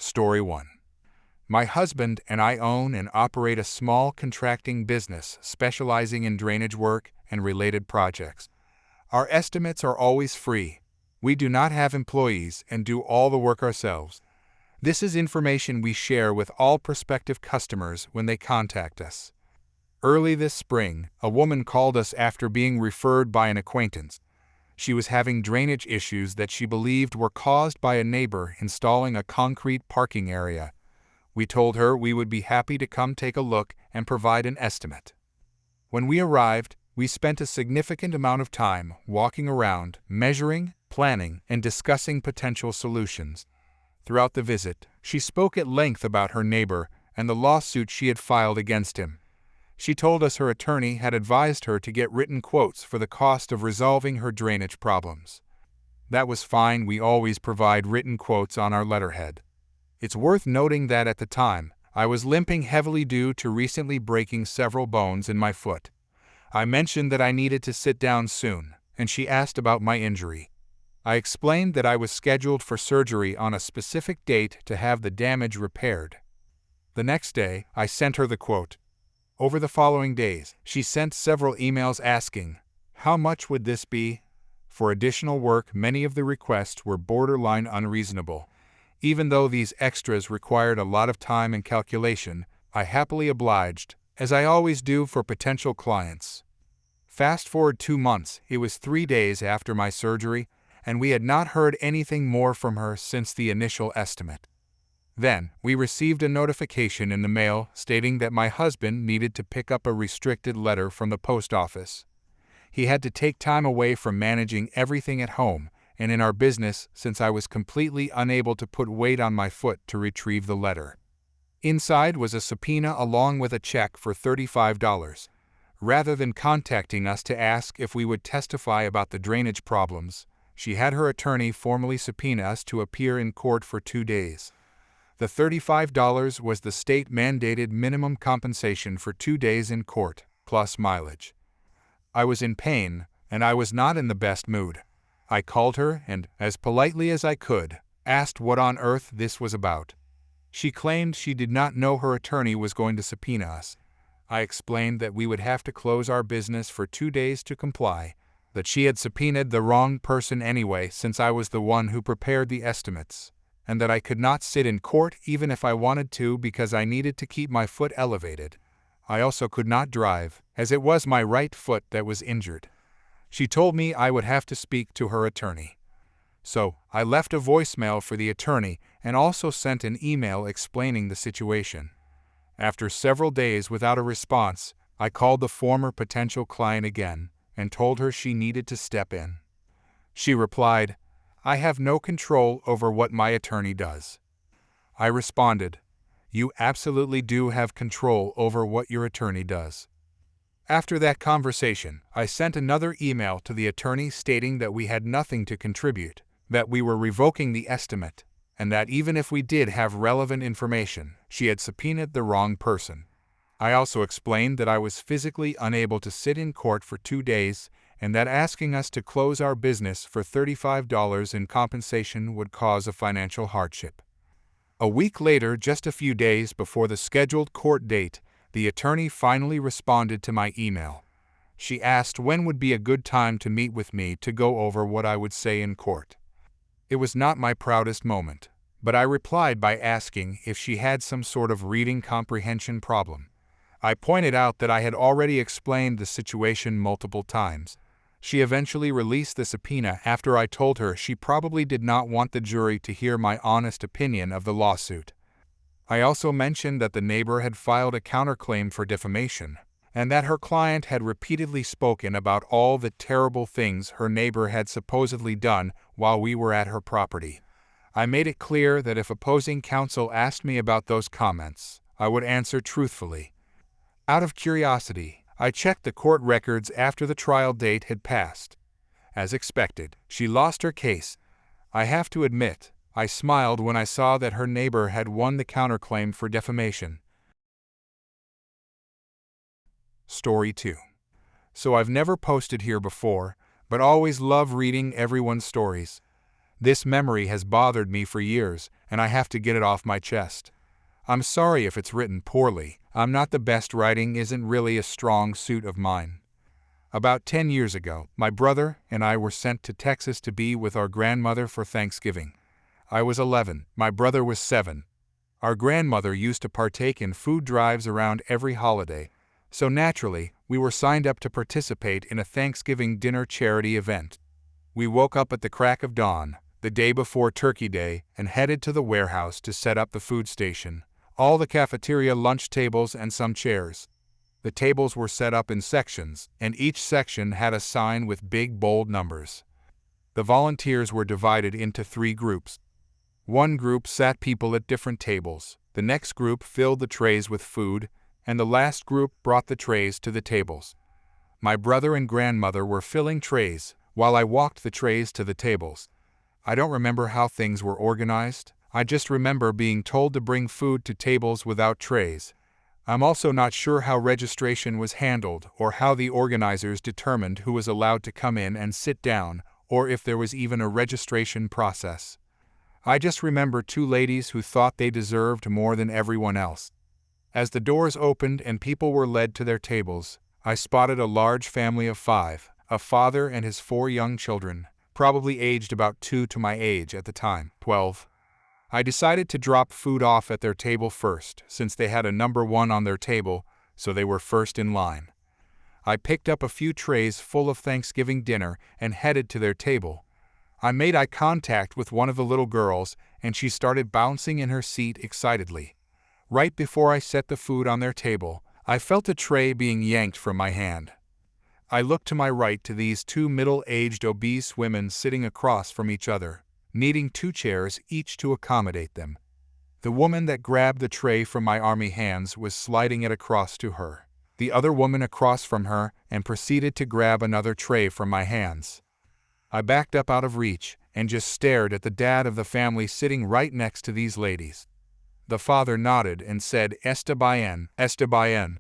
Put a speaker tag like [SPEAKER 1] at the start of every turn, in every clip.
[SPEAKER 1] Story 1. My husband and I own and operate a small contracting business specializing in drainage work and related projects. Our estimates are always free. We do not have employees and do all the work ourselves. This is information we share with all prospective customers when they contact us. Early this spring, a woman called us after being referred by an acquaintance. She was having drainage issues that she believed were caused by a neighbor installing a concrete parking area. We told her we would be happy to come take a look and provide an estimate. When we arrived, we spent a significant amount of time walking around, measuring, planning, and discussing potential solutions. Throughout the visit, she spoke at length about her neighbor and the lawsuit she had filed against him. She told us her attorney had advised her to get written quotes for the cost of resolving her drainage problems. That was fine, we always provide written quotes on our letterhead. It's worth noting that at the time, I was limping heavily due to recently breaking several bones in my foot. I mentioned that I needed to sit down soon, and she asked about my injury. I explained that I was scheduled for surgery on a specific date to have the damage repaired. The next day, I sent her the quote. Over the following days, she sent several emails asking, "How much would this be?" For additional work, many of the requests were borderline unreasonable. Even though these extras required a lot of time and calculation, I happily obliged, as I always do for potential clients. Fast forward 2 months, it was 3 days after my surgery, and we had not heard anything more from her since the initial estimate. Then, we received a notification in the mail stating that my husband needed to pick up a restricted letter from the post office. He had to take time away from managing everything at home and in our business since I was completely unable to put weight on my foot to retrieve the letter. Inside was a subpoena along with a check for $35. Rather than contacting us to ask if we would testify about the drainage problems, she had her attorney formally subpoena us to appear in court for 2 days. The $35 was the state-mandated minimum compensation for 2 days in court, plus mileage. I was in pain, and I was not in the best mood. I called her and, as politely as I could, asked what on earth this was about. She claimed she did not know her attorney was going to subpoena us. I explained that we would have to close our business for 2 days to comply, that she had subpoenaed the wrong person anyway since I was the one who prepared the estimates, and that I could not sit in court even if I wanted to because I needed to keep my foot elevated. I also could not drive, as it was my right foot that was injured. She told me I would have to speak to her attorney. So, I left a voicemail for the attorney and also sent an email explaining the situation. After several days without a response, I called the former potential client again and told her she needed to step in. She replied, "I have no control over what my attorney does." I responded, "You absolutely do have control over what your attorney does." After that conversation, I sent another email to the attorney stating that we had nothing to contribute, that we were revoking the estimate, and that even if we did have relevant information, she had subpoenaed the wrong person. I also explained that I was physically unable to sit in court for 2 days and that asking us to close our business for $35 in compensation would cause a financial hardship. A week later, just a few days before the scheduled court date, the attorney finally responded to my email. She asked when would be a good time to meet with me to go over what I would say in court. It was not my proudest moment, but I replied by asking if she had some sort of reading comprehension problem. I pointed out that I had already explained the situation multiple times. She eventually released the subpoena after I told her she probably did not want the jury to hear my honest opinion of the lawsuit. I also mentioned that the neighbor had filed a counterclaim for defamation, and that her client had repeatedly spoken about all the terrible things her neighbor had supposedly done while we were at her property. I made it clear that if opposing counsel asked me about those comments, I would answer truthfully. Out of curiosity, I checked the court records after the trial date had passed. As expected, she lost her case. I have to admit, I smiled when I saw that her neighbor had won the counterclaim for defamation. Story 2. So I've never posted here before, but always love reading everyone's stories. This memory has bothered me for years, and I have to get it off my chest. I'm sorry if it's written poorly. I'm not the best. Writing isn't really a strong suit of mine. About 10 years ago, my brother and I were sent to Texas to be with our grandmother for Thanksgiving. I was 11, my brother was 7. Our grandmother used to partake in food drives around every holiday, so naturally, we were signed up to participate in a Thanksgiving dinner charity event. We woke up at the crack of dawn, the day before Turkey Day, and headed to the warehouse to set up the food station, all the cafeteria lunch tables and some chairs. The tables were set up in sections, and each section had a sign with big bold numbers. The volunteers were divided into 3 groups. One group sat people at different tables, the next group filled the trays with food, and the last group brought the trays to the tables. My brother and grandmother were filling trays, while I walked the trays to the tables. I don't remember how things were organized. I just remember being told to bring food to tables without trays. I'm also not sure how registration was handled or how the organizers determined who was allowed to come in and sit down, or if there was even a registration process. I just remember 2 ladies who thought they deserved more than everyone else. As the doors opened and people were led to their tables, I spotted a large family of 5, a father and his 4 young children, probably aged about 2 to my age at the time, 12. I decided to drop food off at their table first, since they had a number 1 on their table, so they were first in line. I picked up a few trays full of Thanksgiving dinner and headed to their table. I made eye contact with one of the little girls, and she started bouncing in her seat excitedly. Right before I set the food on their table, I felt a tray being yanked from my hand. I looked to my right to these 2 middle-aged obese women sitting across from each other, needing 2 chairs each to accommodate them. The woman that grabbed the tray from my army hands was sliding it across to her. The other woman across from her and proceeded to grab another tray from my hands. I backed up out of reach and just stared at the dad of the family sitting right next to these ladies. The father nodded and said, "Está bien, está bien."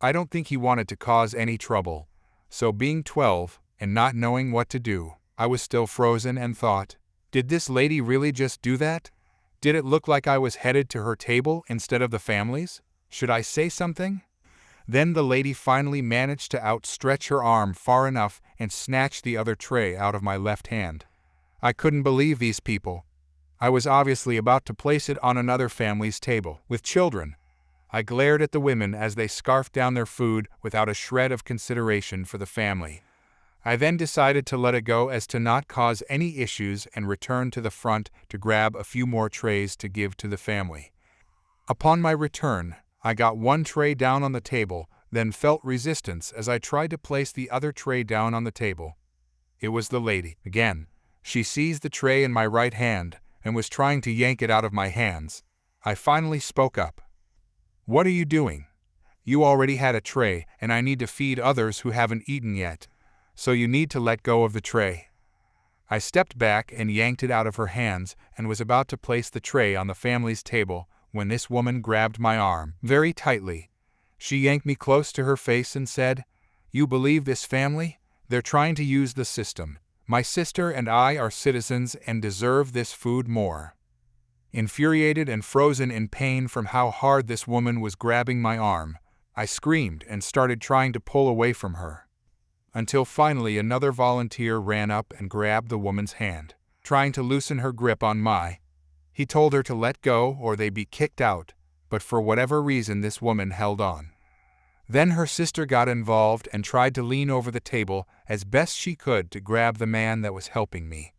[SPEAKER 1] I don't think he wanted to cause any trouble. So being 12 and not knowing what to do, I was still frozen and thought, did this lady really just do that? Did it look like I was headed to her table instead of the family's? Should I say something? Then the lady finally managed to outstretch her arm far enough and snatch the other tray out of my left hand. I couldn't believe these people. I was obviously about to place it on another family's table, with children. I glared at the women as they scarfed down their food without a shred of consideration for the family. I then decided to let it go as to not cause any issues and returned to the front to grab a few more trays to give to the family. Upon my return, I got 1 tray down on the table, then felt resistance as I tried to place the other tray down on the table. It was the lady, again. She seized the tray in my right hand and was trying to yank it out of my hands. I finally spoke up. "What are you doing? You already had a tray, and I need to feed others who haven't eaten yet. So you need to let go of the tray." I stepped back and yanked it out of her hands and was about to place the tray on the family's table when this woman grabbed my arm very tightly. She yanked me close to her face and said, "You believe this family? They're trying to use the system. My sister and I are citizens and deserve this food more." Infuriated and frozen in pain from how hard this woman was grabbing my arm, I screamed and started trying to pull away from her. Until finally another volunteer ran up and grabbed the woman's hand, trying to loosen her grip on my. He told her to let go or they'd be kicked out, but for whatever reason this woman held on. Then her sister got involved and tried to lean over the table as best she could to grab the man that was helping me.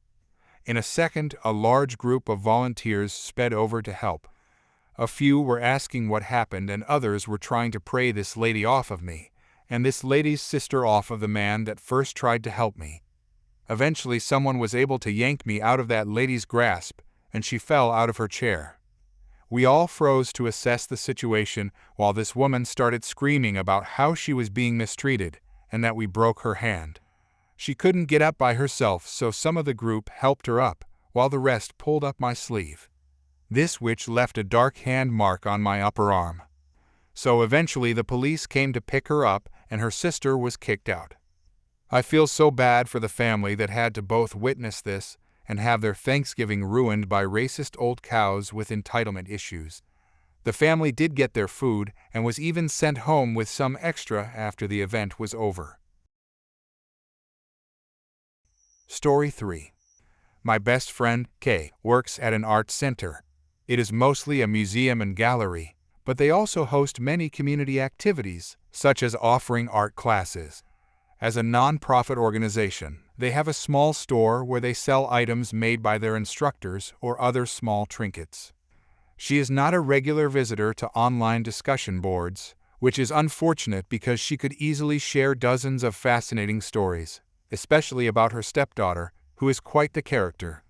[SPEAKER 1] In a second, a large group of volunteers sped over to help. A few were asking what happened and others were trying to pray this lady off of me, and this lady's sister off of the man that first tried to help me. Eventually someone was able to yank me out of that lady's grasp, and she fell out of her chair. We all froze to assess the situation while this woman started screaming about how she was being mistreated and that we broke her hand. She couldn't get up by herself, so some of the group helped her up, while the rest pulled up my sleeve. This which left a dark hand mark on my upper arm. So eventually the police came to pick her up and her sister was kicked out. I feel so bad for the family that had to both witness this and have their Thanksgiving ruined by racist old cows with entitlement issues. The family did get their food and was even sent home with some extra after the event was over. Story 3. My best friend, K, works at an art center. It is mostly a museum and gallery, but they also host many community activities, such as offering art classes. As a non-profit organization, they have a small store where they sell items made by their instructors or other small trinkets. She is not a regular visitor to online discussion boards, which is unfortunate because she could easily share dozens of fascinating stories, especially about her stepdaughter, who is quite the character.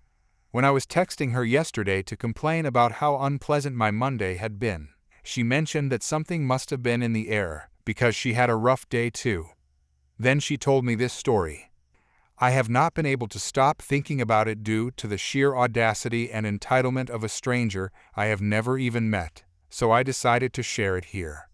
[SPEAKER 1] When I was texting her yesterday to complain about how unpleasant my Monday had been, she mentioned that something must have been in the air because she had a rough day too. Then she told me this story. I have not been able to stop thinking about it due to the sheer audacity and entitlement of a stranger I have never even met, so I decided to share it here.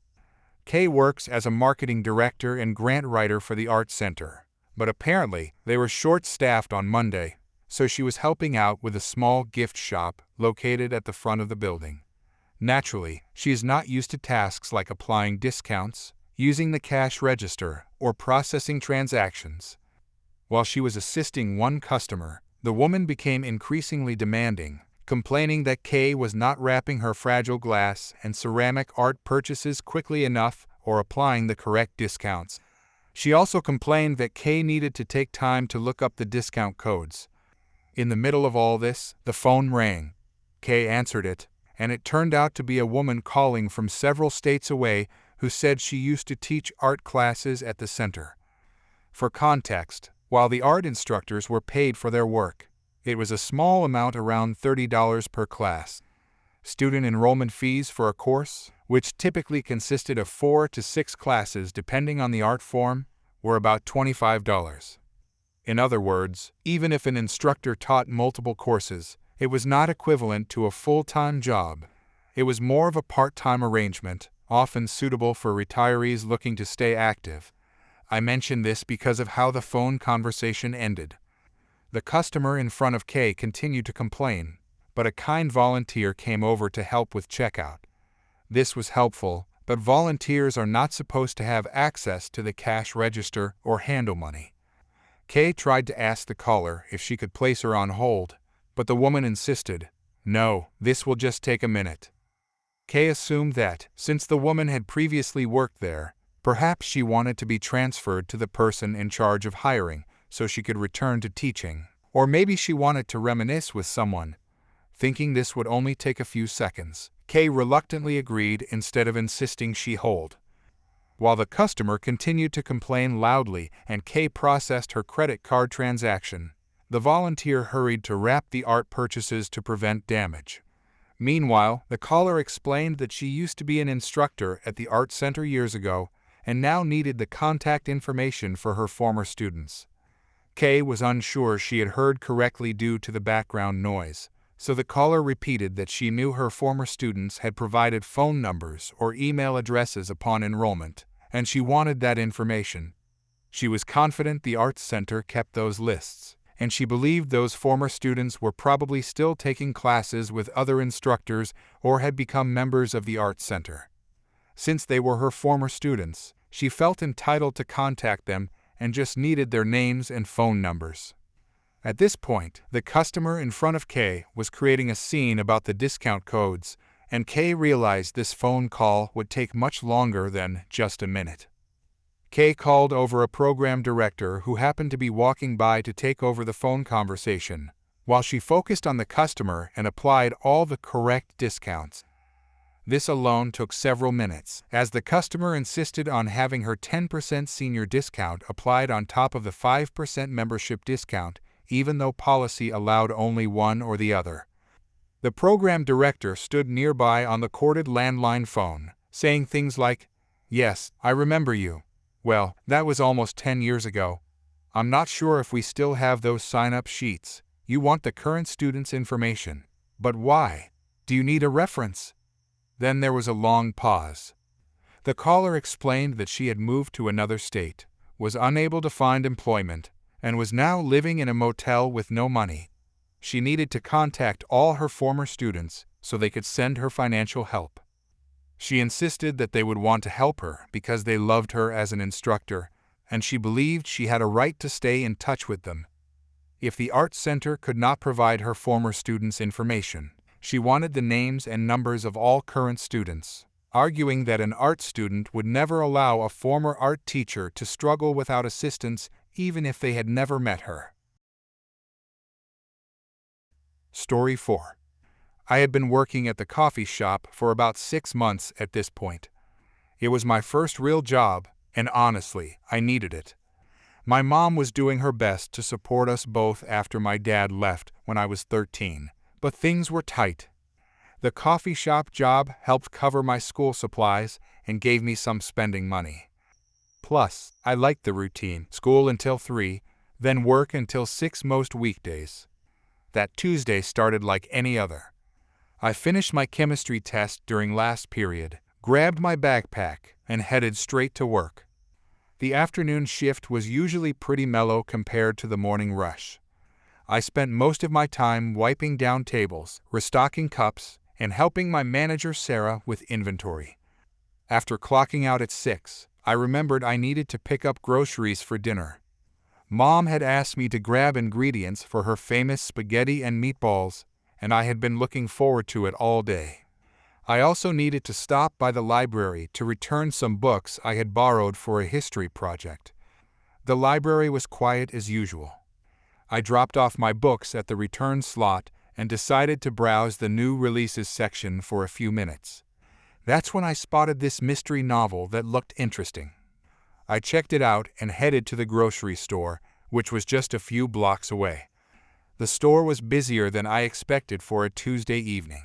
[SPEAKER 1] Kay works as a marketing director and grant writer for the Art Center, but apparently they were short-staffed on Monday, so she was helping out with a small gift shop located at the front of the building. Naturally, she is not used to tasks like applying discounts, using the cash register, or processing transactions. While she was assisting one customer, the woman became increasingly demanding, complaining that Kay was not wrapping her fragile glass and ceramic art purchases quickly enough or applying the correct discounts. She also complained that Kay needed to take time to look up the discount codes. In the middle of all this, the phone rang. Kay answered it, and it turned out to be a woman calling from several states away who said she used to teach art classes at the center. For context, while the art instructors were paid for their work, it was a small amount, around $30 per class. Student enrollment fees for a course, which typically consisted of 4 to 6 classes depending on the art form, were about $25. In other words, even if an instructor taught multiple courses, it was not equivalent to a full-time job. It was more of a part-time arrangement, often suitable for retirees looking to stay active. I mention this because of how the phone conversation ended. The customer in front of Kay continued to complain, but a kind volunteer came over to help with checkout. This was helpful, but volunteers are not supposed to have access to the cash register or handle money. Kay tried to ask the caller if she could place her on hold, but the woman insisted, "No, this will just take a minute." Kay assumed that, since the woman had previously worked there, perhaps she wanted to be transferred to the person in charge of hiring so she could return to teaching, or maybe she wanted to reminisce with someone. Thinking this would only take a few seconds, Kay reluctantly agreed instead of insisting she hold. While the customer continued to complain loudly and Kay processed her credit card transaction, the volunteer hurried to wrap the art purchases to prevent damage. Meanwhile, the caller explained that she used to be an instructor at the art center years ago and now needed the contact information for her former students. Kay was unsure she had heard correctly due to the background noise, so the caller repeated that she knew her former students had provided phone numbers or email addresses upon enrollment, and she wanted that information. She was confident the arts center kept those lists, and she believed those former students were probably still taking classes with other instructors or had become members of the arts center. Since they were her former students, she felt entitled to contact them and just needed their names and phone numbers. At this point, the customer in front of Kay was creating a scene about the discount codes, and Kay realized this phone call would take much longer than just a minute. Kay called over a program director who happened to be walking by to take over the phone conversation, while she focused on the customer and applied all the correct discounts. This alone took several minutes, as the customer insisted on having her 10% senior discount applied on top of the 5% membership discount, even though policy allowed only one or the other. The program director stood nearby on the corded landline phone, saying things like, "Yes, I remember you. Well, that was almost 10 years ago. I'm not sure if we still have those sign-up sheets. You want the current student's information. But why? Do you need a reference?" Then there was a long pause. The caller explained that she had moved to another state, was unable to find employment, and was now living in a motel with no money. She needed to contact all her former students so they could send her financial help. She insisted that they would want to help her because they loved her as an instructor, and she believed she had a right to stay in touch with them. If the art center could not provide her former students information, she wanted the names and numbers of all current students, arguing that an art student would never allow a former art teacher to struggle without assistance even if they had never met her. Story 4. I had been working at the coffee shop for about 6 months at this point. It was my first real job, and honestly, I needed it. My mom was doing her best to support us both after my dad left when I was 13, but things were tight. The coffee shop job helped cover my school supplies and gave me some spending money. Plus, I liked the routine: school until 3, then work until 6 most weekdays. That Tuesday started like any other. I finished my chemistry test during last period, grabbed my backpack, and headed straight to work. The afternoon shift was usually pretty mellow compared to the morning rush. I spent most of my time wiping down tables, restocking cups, and helping my manager Sarah with inventory. After clocking out at 6, I remembered I needed to pick up groceries for dinner. Mom had asked me to grab ingredients for her famous spaghetti and meatballs, and I had been looking forward to it all day. I also needed to stop by the library to return some books I had borrowed for a history project. The library was quiet as usual. I dropped off my books at the return slot and decided to browse the new releases section for a few minutes. That's when I spotted this mystery novel that looked interesting. I checked it out and headed to the grocery store, which was just a few blocks away. The store was busier than I expected for a Tuesday evening.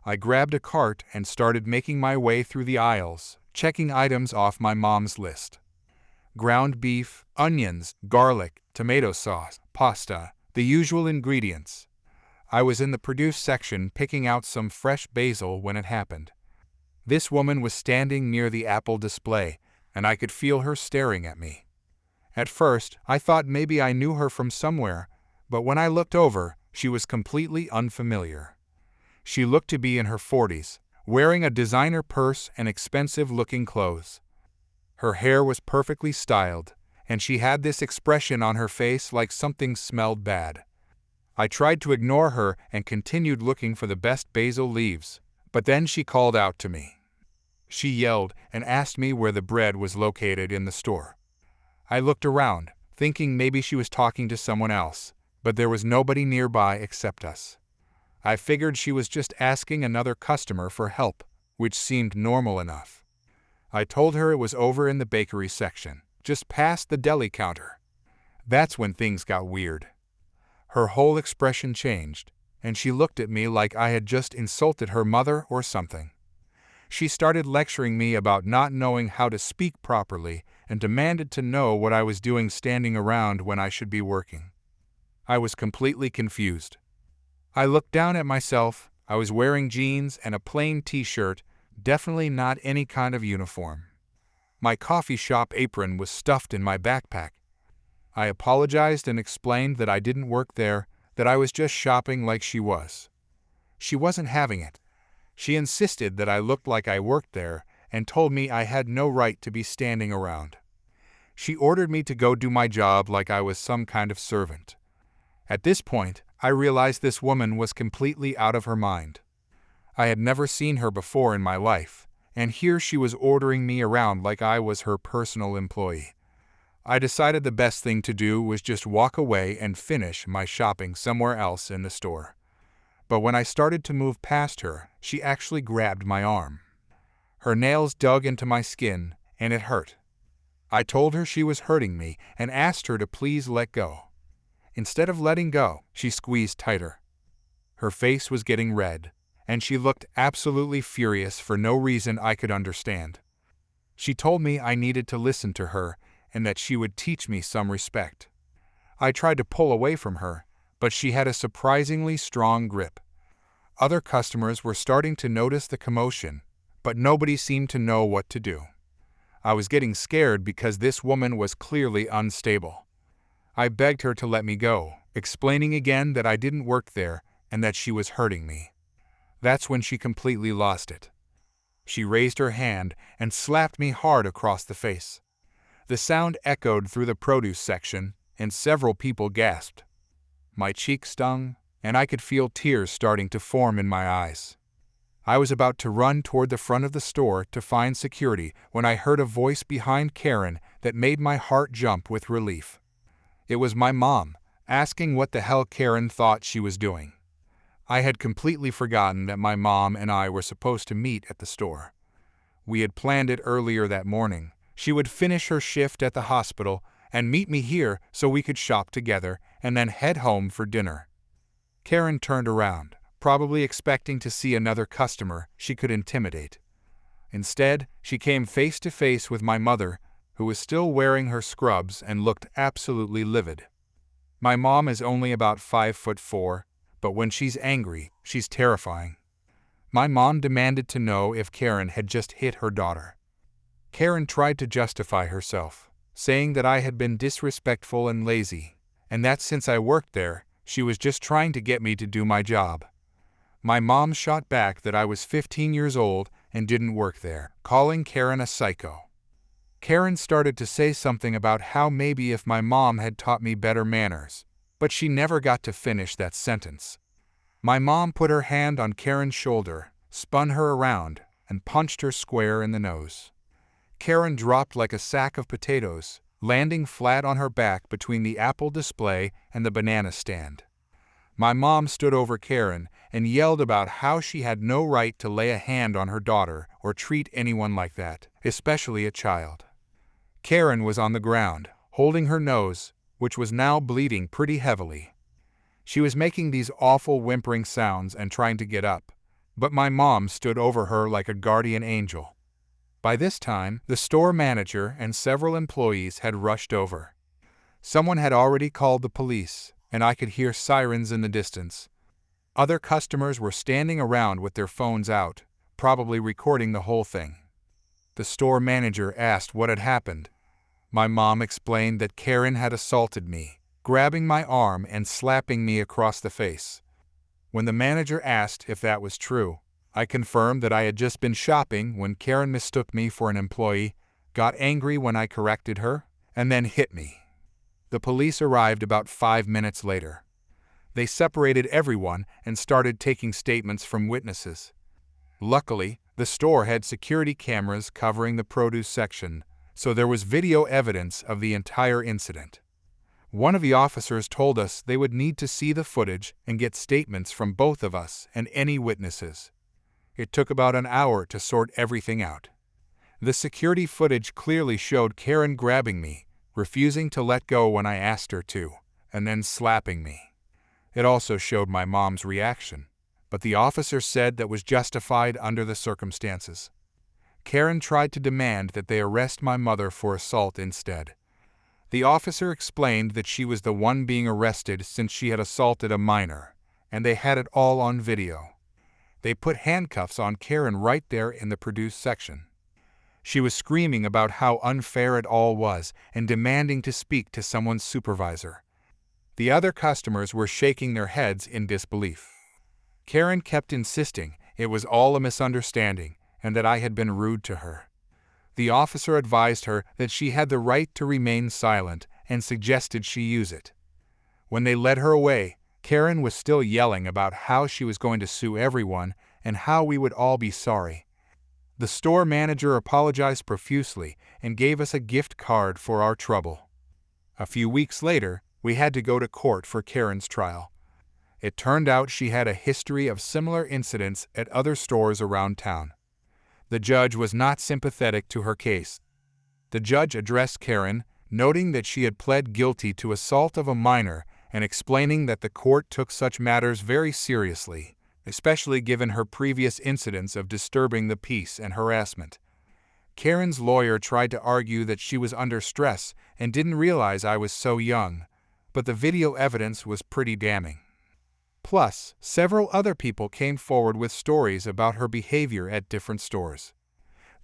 [SPEAKER 1] I grabbed a cart and started making my way through the aisles, checking items off my mom's list. Ground beef, onions, garlic, tomato sauce, pasta, the usual ingredients. I was in the produce section picking out some fresh basil when it happened. This woman was standing near the apple display, and I could feel her staring at me. At first, I thought maybe I knew her from somewhere, but when I looked over, she was completely unfamiliar. She looked to be in her 40s, wearing a designer purse and expensive-looking clothes. Her hair was perfectly styled, and she had this expression on her face like something smelled bad. I tried to ignore her and continued looking for the best basil leaves, but then she called out to me. She yelled and asked me where the bread was located in the store. I looked around, thinking maybe she was talking to someone else, but there was nobody nearby except us. I figured she was just asking another customer for help, which seemed normal enough. I told her it was over in the bakery section, just past the deli counter. That's when things got weird. Her whole expression changed, and she looked at me like I had just insulted her mother or something. She started lecturing me about not knowing how to speak properly and demanded to know what I was doing standing around when I should be working. I was completely confused. I looked down at myself. I was wearing jeans and a plain t-shirt, definitely not any kind of uniform. My coffee shop apron was stuffed in my backpack. I apologized and explained that I didn't work there, that I was just shopping like she was. She wasn't having it. She insisted that I looked like I worked there and told me I had no right to be standing around. She ordered me to go do my job like I was some kind of servant. At this point, I realized this woman was completely out of her mind. I had never seen her before in my life, and here she was ordering me around like I was her personal employee. I decided the best thing to do was just walk away and finish my shopping somewhere else in the store. But when I started to move past her, she actually grabbed my arm. Her nails dug into my skin, and it hurt. I told her she was hurting me and asked her to please let go. Instead of letting go, she squeezed tighter. Her face was getting red, and she looked absolutely furious for no reason I could understand. She told me I needed to listen to her and that she would teach me some respect. I tried to pull away from her, but she had a surprisingly strong grip. Other customers were starting to notice the commotion, but nobody seemed to know what to do. I was getting scared because this woman was clearly unstable. I begged her to let me go, explaining again that I didn't work there and that she was hurting me. That's when she completely lost it. She raised her hand and slapped me hard across the face. The sound echoed through the produce section, and several people gasped. My cheek stung, and I could feel tears starting to form in my eyes. I was about to run toward the front of the store to find security when I heard a voice behind Karen that made my heart jump with relief. It was my mom, asking what the hell Karen thought she was doing. I had completely forgotten that my mom and I were supposed to meet at the store. We had planned it earlier that morning. She would finish her shift at the hospital and meet me here so we could shop together and then head home for dinner. Karen turned around, probably expecting to see another customer she could intimidate. Instead, she came face to face with my mother, who was still wearing her scrubs and looked absolutely livid. My mom is only about 5'4", but when she's angry, she's terrifying. My mom demanded to know if Karen had just hit her daughter. Karen tried to justify herself, saying that I had been disrespectful and lazy, and that since I worked there, she was just trying to get me to do my job. My mom shot back that I was 15 years old and didn't work there, calling Karen a psycho. Karen started to say something about how maybe if my mom had taught me better manners, but she never got to finish that sentence. My mom put her hand on Karen's shoulder, spun her around, and punched her square in the nose. Karen dropped like a sack of potatoes, landing flat on her back between the Apple display and the banana stand. My mom stood over Karen and yelled about how she had no right to lay a hand on her daughter or treat anyone like that, especially a child. Karen was on the ground, holding her nose, which was now bleeding pretty heavily. She was making these awful whimpering sounds and trying to get up, but my mom stood over her like a guardian angel. By this time, the store manager and several employees had rushed over. Someone had already called the police, and I could hear sirens in the distance. Other customers were standing around with their phones out, probably recording the whole thing. The store manager asked what had happened. My mom explained that Karen had assaulted me, grabbing my arm and slapping me across the face. When the manager asked if that was true, I confirmed that I had just been shopping when Karen mistook me for an employee, got angry when I corrected her, and then hit me. The police arrived about 5 minutes later. They separated everyone and started taking statements from witnesses. Luckily, the store had security cameras covering the produce section, so there was video evidence of the entire incident. One of the officers told us they would need to see the footage and get statements from both of us and any witnesses. It took about an hour to sort everything out. The security footage clearly showed Karen grabbing me, refusing to let go when I asked her to, and then slapping me. It also showed my mom's reaction, but the officer said that was justified under the circumstances. Karen tried to demand that they arrest my mother for assault instead. The officer explained that she was the one being arrested since she had assaulted a minor, and they had it all on video. They put handcuffs on Karen right there in the produce section. She was screaming about how unfair it all was and demanding to speak to someone's supervisor. The other customers were shaking their heads in disbelief. Karen kept insisting it was all a misunderstanding and that I had been rude to her. The officer advised her that she had the right to remain silent and suggested she use it. When they led her away, Karen was still yelling about how she was going to sue everyone and how we would all be sorry. The store manager apologized profusely and gave us a gift card for our trouble. A few weeks later, we had to go to court for Karen's trial. It turned out she had a history of similar incidents at other stores around town. The judge was not sympathetic to her case. The judge addressed Karen, noting that she had pled guilty to assault of a minor and explaining that the court took such matters very seriously, especially given her previous incidents of disturbing the peace and harassment. Karen's lawyer tried to argue that she was under stress and didn't realize I was so young, but the video evidence was pretty damning. Plus, several other people came forward with stories about her behavior at different stores.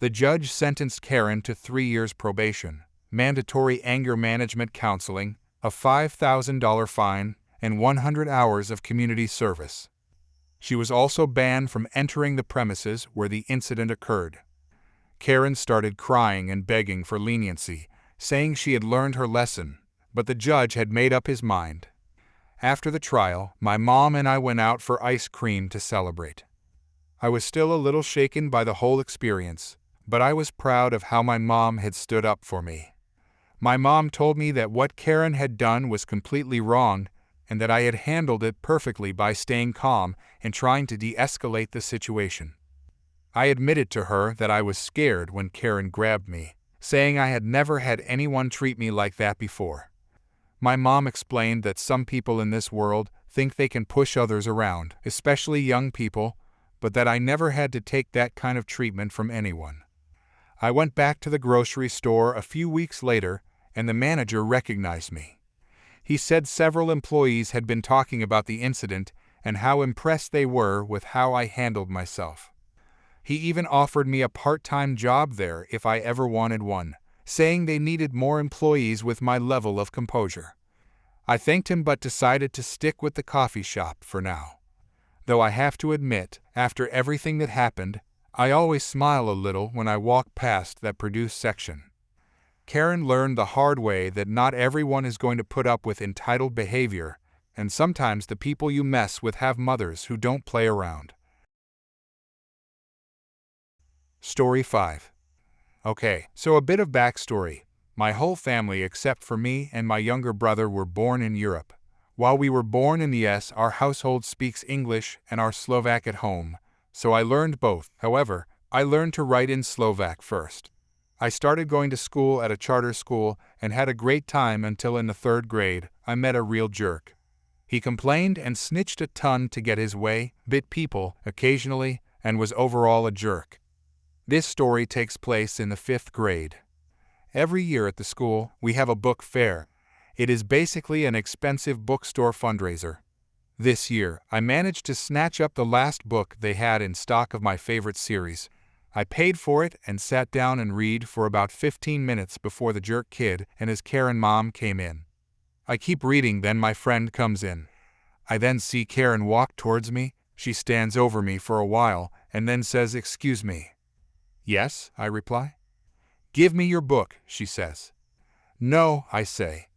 [SPEAKER 1] The judge sentenced Karen to 3 years probation, mandatory anger management counseling, a $5,000 fine, and 100 hours of community service. She was also banned from entering the premises where the incident occurred. Karen started crying and begging for leniency, saying she had learned her lesson, but the judge had made up his mind. After the trial, my mom and I went out for ice cream to celebrate. I was still a little shaken by the whole experience, but I was proud of how my mom had stood up for me. My mom told me that what Karen had done was completely wrong and that I had handled it perfectly by staying calm and trying to de-escalate the situation. I admitted to her that I was scared when Karen grabbed me, saying I had never had anyone treat me like that before. My mom explained that some people in this world think they can push others around, especially young people, but that I never had to take that kind of treatment from anyone. I went back to the grocery store a few weeks later, and the manager recognized me. He said several employees had been talking about the incident and how impressed they were with how I handled myself. He even offered me a part-time job there if I ever wanted one, saying they needed more employees with my level of composure. I thanked him but decided to stick with the coffee shop for now. Though I have to admit, after everything that happened, I always smile a little when I walk past that produce section. Karen learned the hard way that not everyone is going to put up with entitled behavior, and sometimes the people you mess with have mothers who don't play around. Story 5. Okay, so a bit of backstory. My whole family except for me and my younger brother were born in Europe. While we were born in the US, our household speaks English and our Slovak at home, so I learned both. However, I learned to write in Slovak first. I started going to school at a charter school and had a great time until in the 3rd grade, I met a real jerk. He complained and snitched a ton to get his way, bit people occasionally, and was overall a jerk. This story takes place in the 5th grade. Every year at the school, we have a book fair. It is basically an expensive bookstore fundraiser. This year, I managed to snatch up the last book they had in stock of my favorite series. I paid for it and sat down and read for about 15 minutes before the jerk kid and his Karen mom came in. I keep reading, then my friend comes in. I then see Karen walk towards me. She stands over me for a while and then says, "Excuse me." "Yes," I reply. "Give me your book," she says. "No," I say.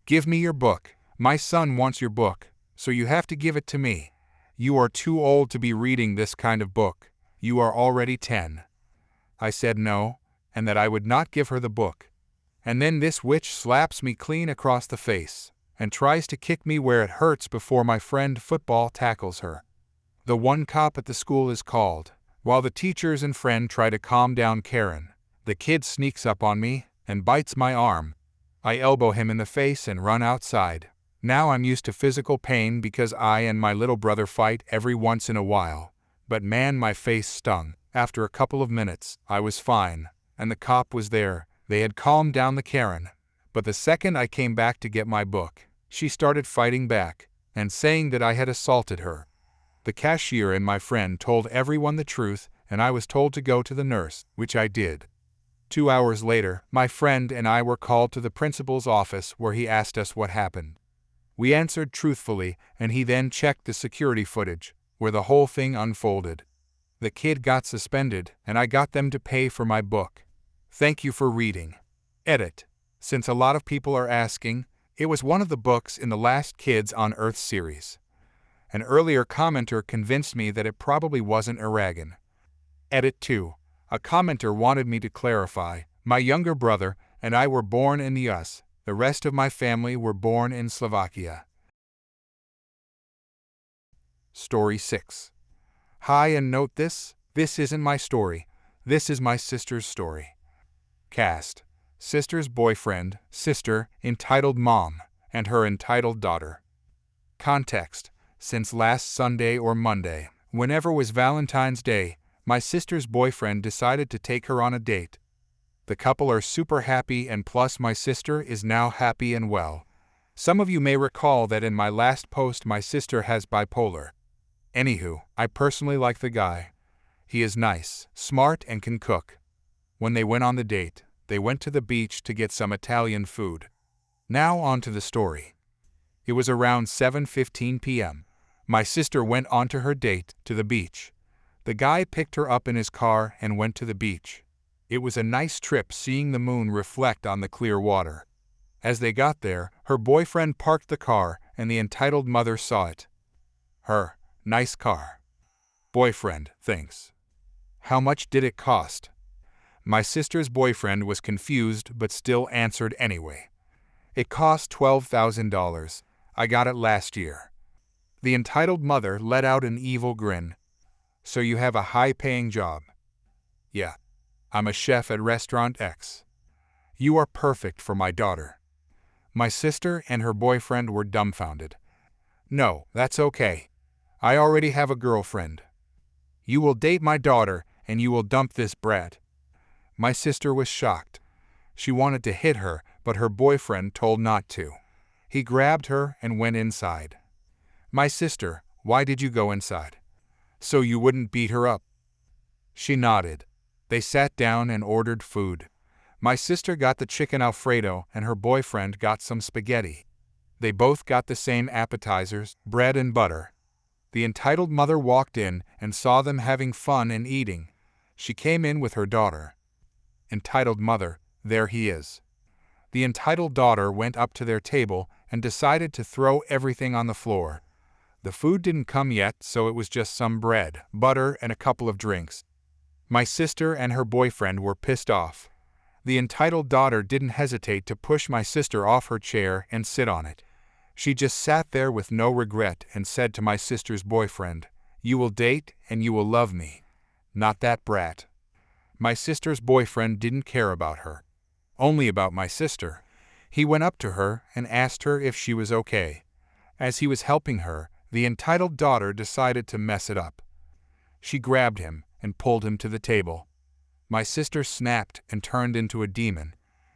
[SPEAKER 1] "Give me your book. My son wants your book, so you have to give it to me. You are too old to be reading this kind of book. You are already 10. I said no, and that I would not give her the book. And then this witch slaps me clean across the face and tries to kick me where it hurts before my friend football tackles her. The one cop at the school is called. While the teachers and friend try to calm down Karen, the kid sneaks up on me and bites my arm. I elbow him in the face and run outside. Now I'm used to physical pain because I and my little brother fight every once in a while. But man, my face stung. After a couple of minutes, I was fine, and the cop was there. They had calmed down the Karen. But the second I came back to get my book, she started fighting back and saying that I had assaulted her. The cashier and my friend told everyone the truth, and I was told to go to the nurse, which I did. 2 hours later, my friend and I were called to the principal's office where he asked us what happened. We answered truthfully, and he then checked the security footage, where the whole thing unfolded. The kid got suspended, and I got them to pay for my book. Thank you for reading. Edit. Since a lot of people are asking, it was one of the books in the Last Kids on Earth series. An earlier commenter convinced me that it probably wasn't Aragon. Edit 2. A commenter wanted me to clarify, my younger brother and I were born in the US. The rest of my family were born in Slovakia. Story 6. Hi, and note this isn't my story. This is my sister's story. Cast: sister's boyfriend, sister, entitled mom, and her entitled daughter. Context: since last Sunday or Monday, whenever was Valentine's Day, my sister's boyfriend decided to take her on a date. The couple are super happy, and plus my sister is now happy and well. Some of you may recall that in my last post my sister has bipolar. Anywho, I personally like the guy. He is nice, smart, and can cook. When they went on the date, they went to the beach to get some Italian food. Now on to the story. It was around 7:15 p.m. My sister went on to her date to the beach. The guy picked her up in his car and went to the beach. It was a nice trip seeing the moon reflect on the clear water. As they got there, her boyfriend parked the car and the entitled mother saw it. Her, nice car. Boyfriend, thinks. How much did it cost? My sister's boyfriend was confused but still answered anyway. It cost $12,000. I got it last year. The entitled mother let out an evil grin. So you have a high-paying job? Yeah. I'm a chef at Restaurant X. You are perfect for my daughter. My sister and her boyfriend were dumbfounded. No, that's okay. I already have a girlfriend. You will date my daughter and you will dump this brat. My sister was shocked. She wanted to hit her, but her boyfriend told not to. He grabbed her and went inside. My sister, why did you go inside? So you wouldn't beat her up. She nodded. They sat down and ordered food. My sister got the chicken Alfredo and her boyfriend got some spaghetti. They both got the same appetizers, bread and butter. The entitled mother walked in and saw them having fun and eating. She came in with her daughter. Entitled mother, there he is. The entitled daughter went up to their table and decided to throw everything on the floor. The food didn't come yet, so it was just some bread, butter, and a couple of drinks. My sister and her boyfriend were pissed off. The entitled daughter didn't hesitate to push my sister off her chair and sit on it. She just sat there with no regret and said to my sister's boyfriend, "You will date and you will love me. Not that brat." My sister's boyfriend didn't care about her. Only about my sister. He went up to her and asked her if she was okay. As he was helping her, the entitled daughter decided to mess it up. She grabbed him and pulled him to the table. My sister snapped and turned into a demon.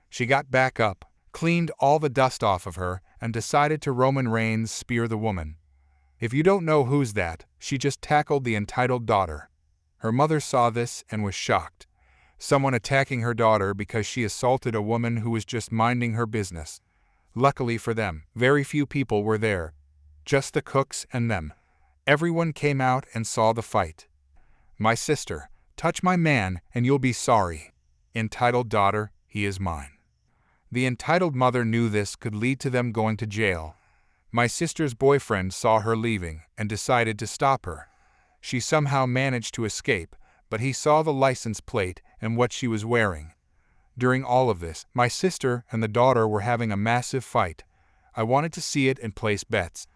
[SPEAKER 1] She got back up, cleaned all the dust off of her, and decided to Roman Reigns spear the woman. If you don't know who's that, she just tackled the entitled daughter. Her mother saw this and was shocked. Someone attacking her daughter because she assaulted a woman who was just minding her business. Luckily for them, very few people were there. Just the cooks and them. Everyone came out and saw the fight. My sister, touch my man and you'll be sorry. Entitled daughter, he is mine. The entitled mother knew this could lead to them going to jail. My sister's boyfriend saw her leaving and decided to stop her. She somehow managed to escape, but he saw the license plate and what she was wearing. During all of this, my sister and the daughter were having a massive fight. I wanted to see it and place bets.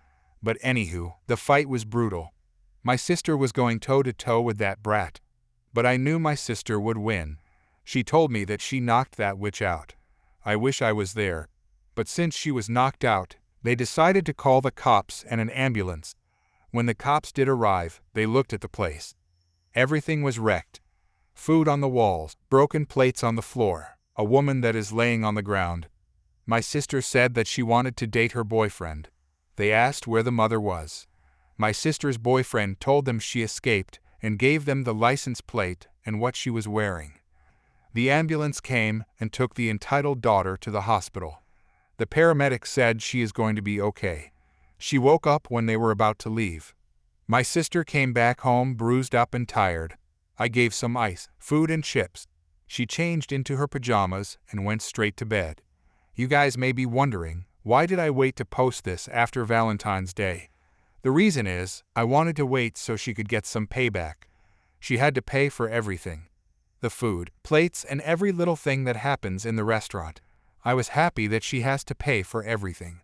[SPEAKER 1] But anywho, the fight was brutal. My sister was going toe-to-toe with that brat. But I knew my sister would win. She told me that she knocked that witch out. I wish I was there. But since she was knocked out, they decided to call the cops and an ambulance. When the cops did arrive, they looked at the place. Everything was wrecked. Food on the walls, broken plates on the floor, a woman that is laying on the ground. My sister said that she wanted to date her boyfriend. They asked where the mother was. My sister's boyfriend told them she escaped and gave them the license plate and what she was wearing. The ambulance came and took the entitled daughter to the hospital. The paramedic said she is going to be okay. She woke up when they were about to leave. My sister came back home bruised up and tired. I gave some ice, food and chips. She changed into her pajamas and went straight to bed. You guys may be wondering, why did I wait to post this after Valentine's Day? The reason is, I wanted to wait so she could get some payback. She had to pay for everything. The food, plates, and every little thing that happens in the restaurant. I was happy that she has to pay for everything.